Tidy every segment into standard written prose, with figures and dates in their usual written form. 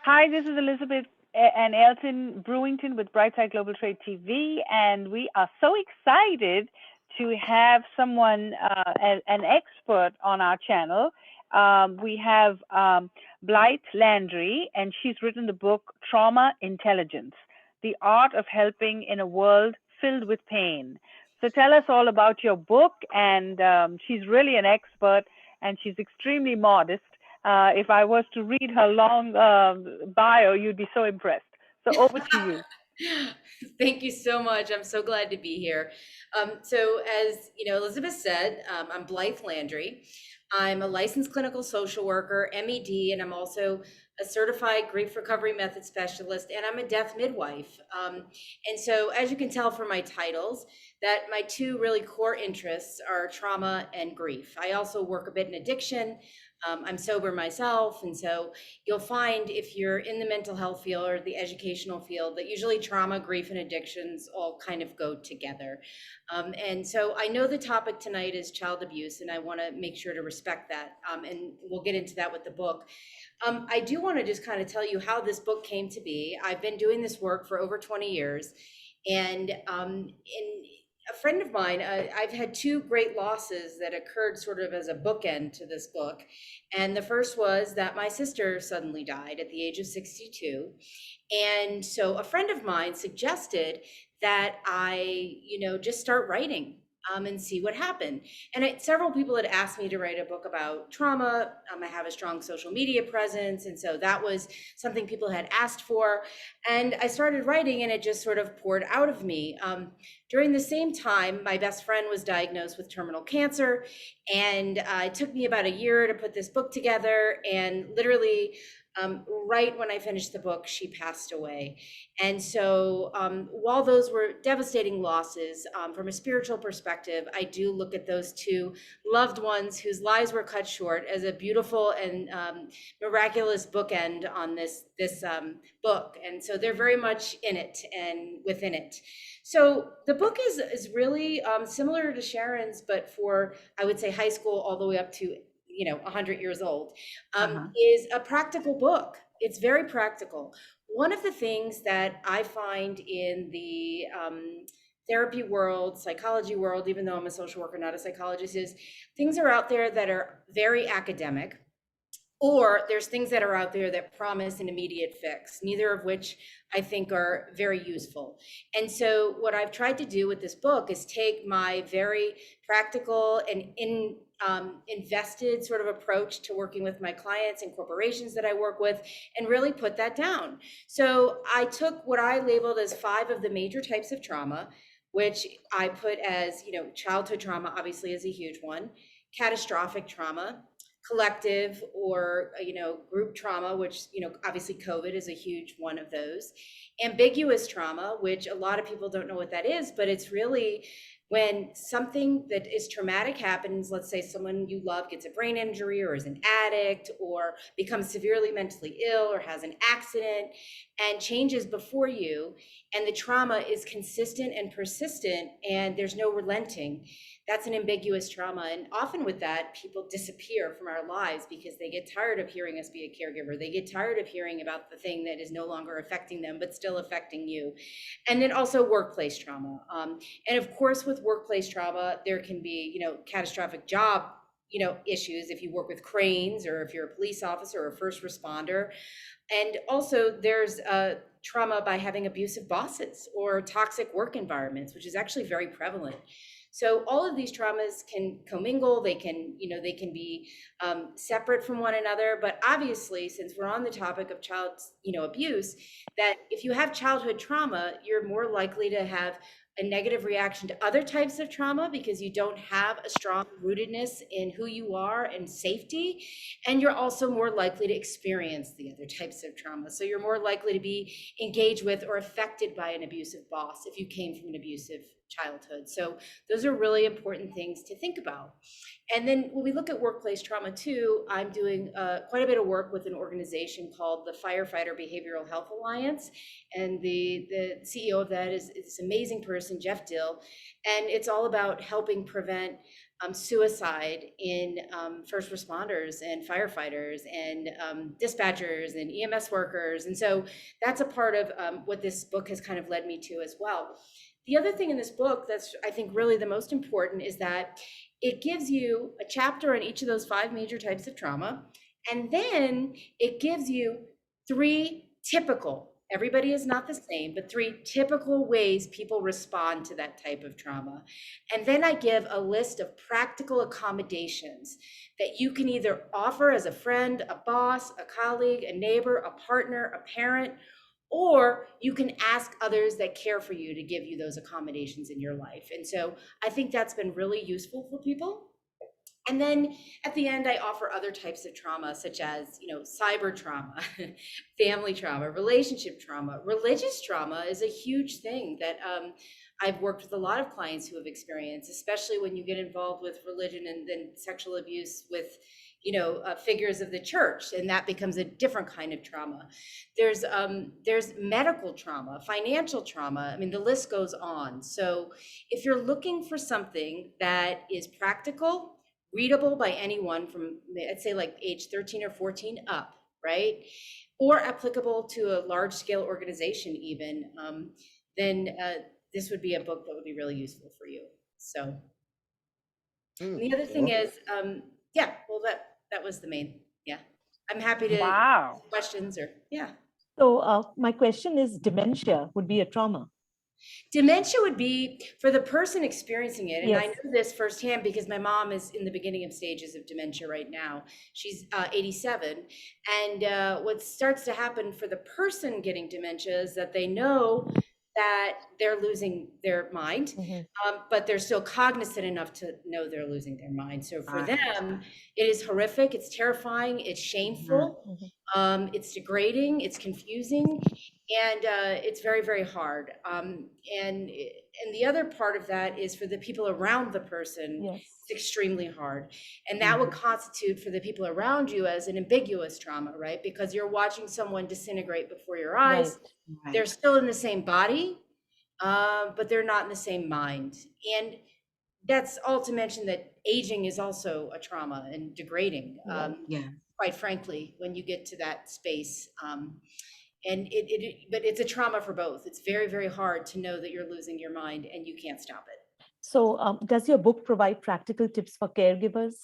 Hi, this is Elizabeth and Elton Brewington with Brightside Global Trade TV, and we are so excited to have someone, an expert on our channel. We have Blythe Landry, and she's written the book Trauma Intelligence: The Art of Helping in a World Filled with Pain. So tell us all about your book, and she's really an expert, and she's extremely modest. If I was to read her long bio, you'd be so impressed. So over to you. Thank you so much. I'm so glad to be here. So, as you know, Elizabeth said, I'm Blythe Landry. I'm a licensed clinical social worker, MED, and I'm also a certified grief recovery method specialist, and I'm a death midwife. And so, as you can tell from my titles, that my two really core interests are trauma and grief. I also work a bit in addiction. I'm sober myself, and so you'll find if you're in the mental health field or the educational field that usually trauma, grief, and addictions all kind of go together. And so I know the topic tonight is child abuse, and I want to make sure to respect that. And we'll get into that with the book. I do want to just kind of tell you how this book came to be. I've been doing this work for over 20 years, and in a friend of mine, I've had two great losses that occurred sort of as a bookend to this book. And the first was that my sister suddenly died at the age of 62. And so a friend of mine suggested that just start writing and see what happened. And several people had asked me to write a book about trauma. I have a strong social media presence. And so that was something people had asked for. And I started writing, and it just sort of poured out of me. During the same time, my best friend was diagnosed with terminal cancer. And it took me about a year to put this book together. And literally, right when I finished the book, she passed away. And so while those were devastating losses, from a spiritual perspective, I do look at those two loved ones whose lives were cut short as a beautiful and miraculous bookend on this book. And so they're very much in it and within it. So the book is really similar to Sharon's, but for, I would say, high school all the way up to 100 years old, Uh-huh. is a practical book. It's very practical. One of the things that I find in the therapy world, psychology world, even though I'm a social worker, not a psychologist, is things are out there that are very academic, or there's things that are out there that promise an immediate fix, neither of which I think are very useful. And so what I've tried to do with this book is take my very practical and invested sort of approach to working with my clients and corporations that I work with, and really put that down. So I took what I labeled as 5 of the major types of trauma, which I put as, childhood trauma obviously is a huge one, catastrophic trauma, collective or group trauma, which obviously COVID is a huge one of those, ambiguous trauma, which a lot of people don't know what that is, but it's really when something that is traumatic happens. Let's say someone you love gets a brain injury or is an addict or becomes severely mentally ill or has an accident and changes before you, and the trauma is consistent and persistent and there's no relenting. That's an ambiguous trauma. And often with that, people disappear from our lives because they get tired of hearing us be a caregiver. They get tired of hearing about the thing that is no longer affecting them, but still affecting you. And then also workplace trauma. And of course, with workplace trauma, there can be, catastrophic job, issues if you work with cranes or if you're a police officer or a first responder. And also there's trauma by having abusive bosses or toxic work environments, which is actually very prevalent. So all of these traumas can commingle. They can, be separate from one another. But obviously, since we're on the topic of child, abuse, that if you have childhood trauma, you're more likely to have a negative reaction to other types of trauma because you don't have a strong rootedness in who you are and safety. And you're also more likely to experience the other types of trauma. So you're more likely to be engaged with or affected by an abusive boss if you came from an abusive childhood. So those are really important things to think about. And then when we look at workplace trauma too, I'm doing quite a bit of work with an organization called the Firefighter Behavioral Health Alliance. And the CEO of that is this amazing person, Jeff Dill. And it's all about helping prevent suicide in first responders and firefighters and dispatchers and EMS workers. And so that's a part of what this book has kind of led me to as well. The other thing in this book that's, I think, really the most important is that it gives you a chapter on each of those 5 major types of trauma. And then it gives you 3 typical, everybody is not the same, but 3 typical ways people respond to that type of trauma. And then I give a list of practical accommodations that you can either offer as a friend, a boss, a colleague, a neighbor, a partner, a parent, or you can ask others that care for you to give you those accommodations in your life. And so I think that's been really useful for people. And then at the end, I offer other types of trauma, such as, cyber trauma, family trauma, relationship trauma. Religious trauma is a huge thing that I've worked with a lot of clients who have experienced, especially when you get involved with religion and then sexual abuse with, figures of the church, and that becomes a different kind of trauma. There's medical trauma, financial trauma. I mean, the list goes on. So if you're looking for something that is practical, readable by anyone from, I'd say, like age 13 or 14 up, right? Or applicable to a large scale organization even, then this would be a book that would be really useful for you. So and the other thing is, well, that was the main, I'm happy to questions or, So my question is, dementia would be a trauma? Dementia would be for the person experiencing it. And yes. I know this firsthand because my mom is in the beginning of stages of dementia right now. She's 87. And what starts to happen for the person getting dementia is that they know that they're losing their mind, but they're still cognizant enough to know they're losing their mind. So for them, it is horrific, it's terrifying, it's shameful, it's degrading, it's confusing, and it's very, very hard. And the other part of that is for the people around the person, it's extremely hard. And that would constitute for the people around you as an ambiguous trauma, right? Because you're watching someone disintegrate before your eyes. Right. They're still in the same body, but they're not in the same mind. And that's all to mention that aging is also a trauma and degrading, quite frankly, when you get to that space. And but it's a trauma for both. It's very, very hard to know that you're losing your mind and you can't stop it. So does your book provide practical tips for caregivers?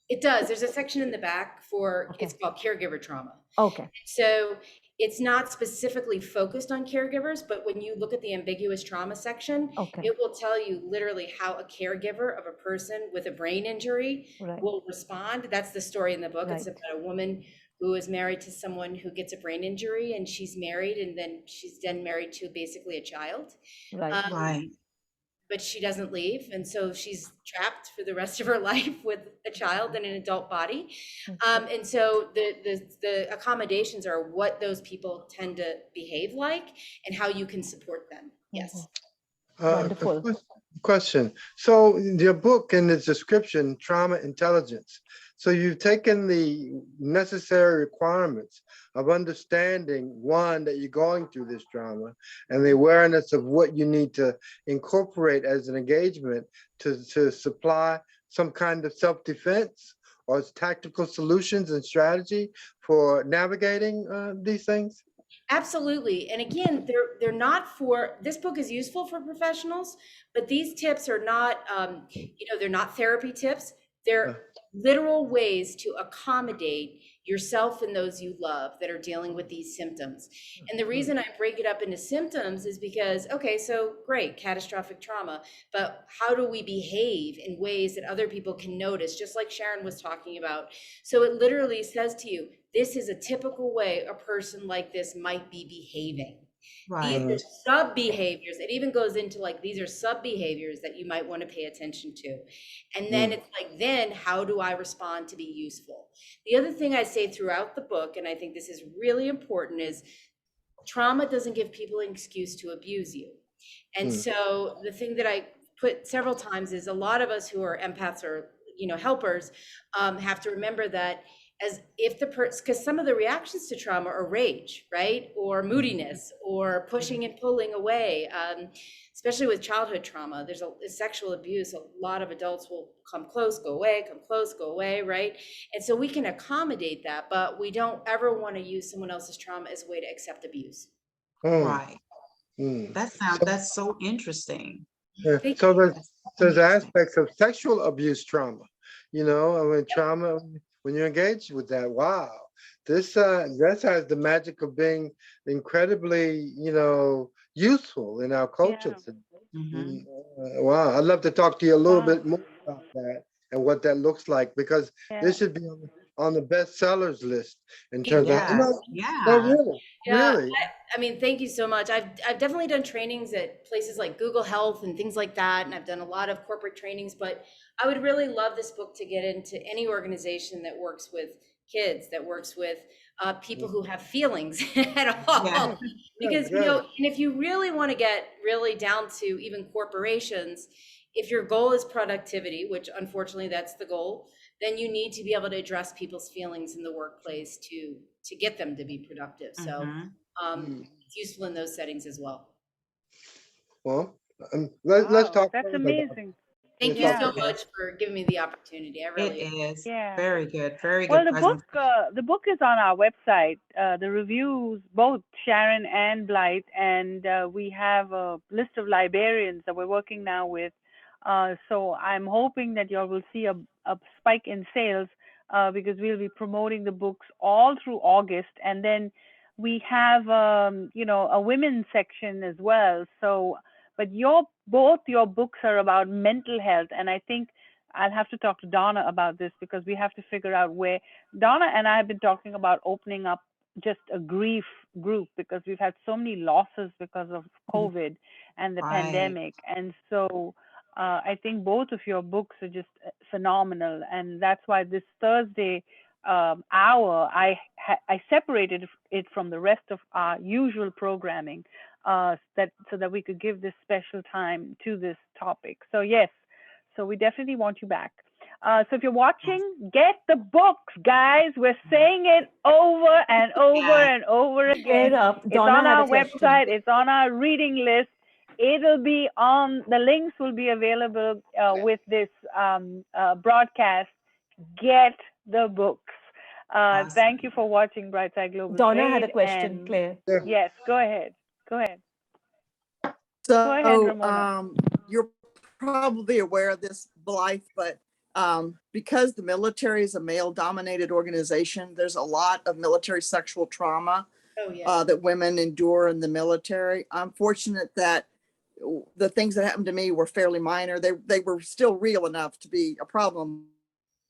It does. There's a section in the back for, it's called caregiver trauma. Okay. So it's not specifically focused on caregivers, but when you look at the ambiguous trauma section, it will tell you literally how a caregiver of a person with a brain injury will respond. That's the story in the book. It's about a woman who is married to someone who gets a brain injury, and she's married, and then she's then married to basically a child. But she doesn't leave, and so she's trapped for the rest of her life with a child in an adult body. And so the accommodations are what those people tend to behave like and how you can support them. Yes. Wonderful. Question. So your book in its description, trauma intelligence. So you've taken the necessary requirements of understanding, one, that you're going through this trauma, and the awareness of what you need to incorporate as an engagement to supply some kind of self-defense or tactical solutions and strategy for navigating these things? Absolutely. And again, they're not for, this book is useful for professionals, but these tips are not, they're not therapy tips. They're literal ways to accommodate yourself and those you love that are dealing with these symptoms. And the reason I break it up into symptoms is because, okay, so great, catastrophic trauma, but how do we behave in ways that other people can notice, just like Sharon was talking about? So it literally says to you, this is a typical way a person like this might be behaving. These are sub behaviors. It even goes into like, these are sub behaviors that you might want to pay attention to. And then it's like, then how do I respond to be useful? The other thing I say throughout the book, and I think this is really important, is trauma doesn't give people an excuse to abuse you. And so the thing that I put several times is a lot of us who are empaths or, helpers have to remember that as if the person, because some of the reactions to trauma are rage, right? Or moodiness, or pushing and pulling away. Especially with childhood trauma, there's a sexual abuse. A lot of adults will come close, go away, come close, go away, right? And so we can accommodate that, but we don't ever want to use someone else's trauma as a way to accept abuse. Right. Mm. That's so interesting. Yeah. Thank So you. there's Interesting. aspects of sexual abuse trauma, you know, I mean, trauma, when you're engaged with that, wow, this has the magic of being incredibly, you know, useful in our culture. Mhm. Wow, I'd love to talk to you a little Wow. bit more about that and what that looks like, because Yeah. this should be on the bestsellers list in terms of, Yes. no, Yeah. really, Yeah, really. I mean, thank you so much. I've definitely done trainings at places like Google Health and things like that, and I've done a lot of corporate trainings, but I would really love this book to get into any organization that works with kids, that works with people who have feelings at all. Yeah. Because, you know, and if you really want to get really down to even corporations, if your goal is productivity, which unfortunately that's the goal, then you need to be able to address people's feelings in the workplace to get them to be productive. So Mhm. it's useful in those settings as well. Well, let's Wow, talk that's further about it. amazing. Thank you Yeah. so much for giving me the opportunity. I It really, is. Yeah. Very good. Very Well, good presentation. the book is on our website. The reviews, both Sharon and Blythe, and we have a list of librarians that we're working now with. So I'm hoping that you all will see a spike in sales because we'll be promoting the books all through August, and then we have you know, a women's section as well. So, but both your books are about mental health, and I think I'll have to talk to Donna about this because we have to figure out where. Donna and I have been talking about opening up just a grief group because we've had so many losses because of COVID and the Right. pandemic. And so I think both of your books are just phenomenal. And that's why this Thursday hour, I separated it from the rest of our usual programming so that we could give this special time to this topic. So yes, so we definitely want you back. So if you're watching, get the books, guys. We're saying it over and over Yeah. and over again. It's Donna on had a our question. website. It's on our reading list. It'll be on, the links will be available with this broadcast. Get the books. Awesome. Thank you for watching Brightside Global Donna had a Trade. question, And Claire. Yeah. yes, go ahead. Go ahead. Go ahead, So Ramona. you're probably aware of this, Blythe, but because the military is a male-dominated organization, there's a lot of military sexual trauma oh yeah. that women endure in the military. I'm fortunate that the things that happened to me were fairly minor. They were still real enough to be a problem,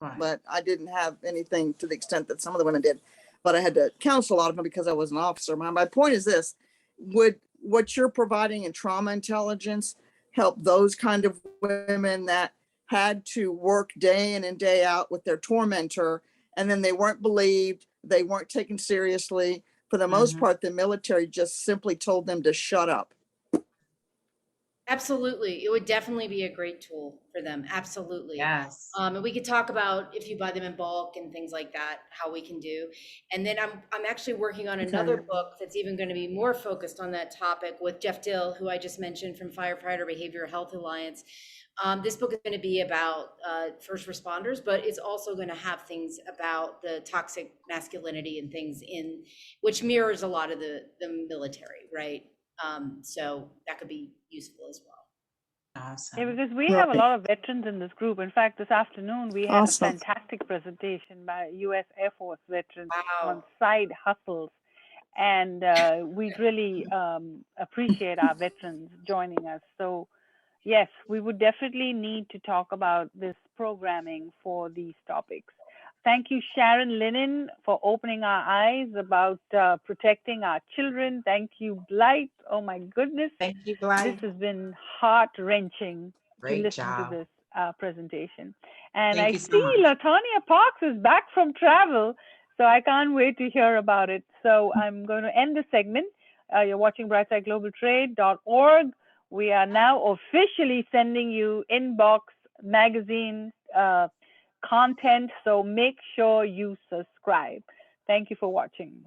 Right. but I didn't have anything to the extent that some of the women did. But I had to counsel a lot of them because I was an officer. My point is this: would what you're providing in trauma intelligence help those kind of women that had to work day in and day out with their tormentor, and then they weren't believed, they weren't taken seriously? For the most part, the military just simply told them to shut up. Absolutely. It would definitely be a great tool for them. Absolutely. Yes. And we could talk about, if you buy them in bulk and things like that, how we can do. And then I'm actually working on another book that's even going to be more focused on that topic with Jeff Dill, who I just mentioned from Firefighter Behavioral Health Alliance. This book is going to be about first responders, but it's also going to have things about the toxic masculinity and things in which mirrors a lot of the military, right? So that could be useful as well. Awesome. Yeah, because we have a lot of veterans in this group. In fact, this afternoon we had Awesome. a fantastic presentation by U.S. Air Force veterans Wow. on side hustles. And we really appreciate our veterans joining us. So yes, we would definitely need to talk about this programming for these topics. Thank you, Sharon Linen, for opening our eyes about protecting our children. Thank you, Blythe. Oh my goodness. Thank you, This Blythe. has been heart-wrenching to Great listen to job. this presentation. And Thank I you so see much. Latonia Parks is back from travel, so I can't wait to hear about it. So I'm going to end the segment. You're watching BrightsideGlobalTrade.org. We are now officially sending you inbox magazine content. So make sure you subscribe. Thank you for watching.